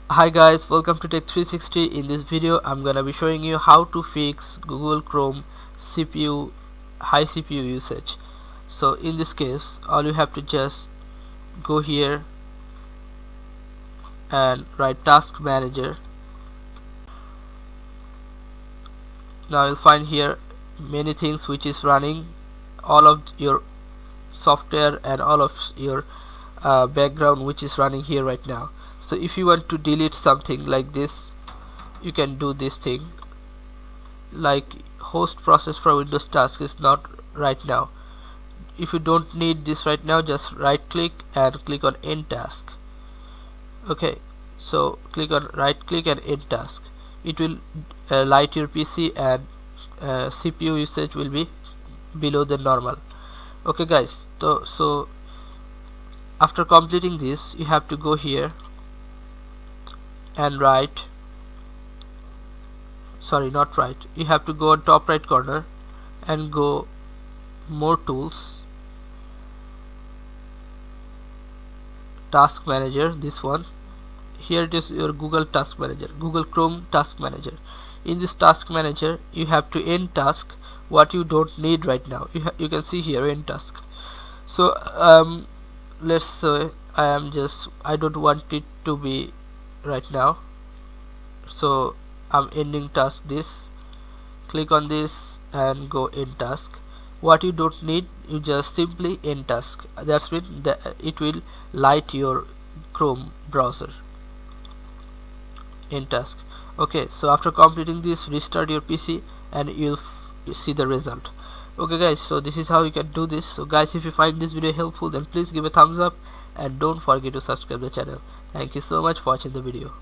Hi guys, welcome to Tech 360. In this video I'm gonna be showing you how to fix Google Chrome CPU high CPU usage. So in this case all you have to just go here and write task manager. Now you'll find here many things which is running, all of your software and all of your background which is running here right now. So if you want to delete something like this, you can do this thing, like host process for Windows task is not right now. If you don't need this right now, just right click and click on end task. Okay, so click on right click and end task. It will light your PC and CPU usage will be below the normal. Okay guys, so after completing this you have to go here and write, sorry, not right, you have to go on top right corner and go more tools, task manager, this one. Here it is, your Google task manager, Google Chrome task manager. In this task manager you have to end task what you don't need right now. You can see here end task. So let's say I don't want it to be right now, so I'm ending task this. Click on this and go end task. What you don't need, you just simply end task. That's when it will light your Chrome browser. End task. Okay, so after completing this, restart your PC and you'll see the result. Okay guys, so this is how you can do this. So guys, if you find this video helpful, then please give a thumbs up and don't forget to subscribe the channel. Thank you so much for watching the video.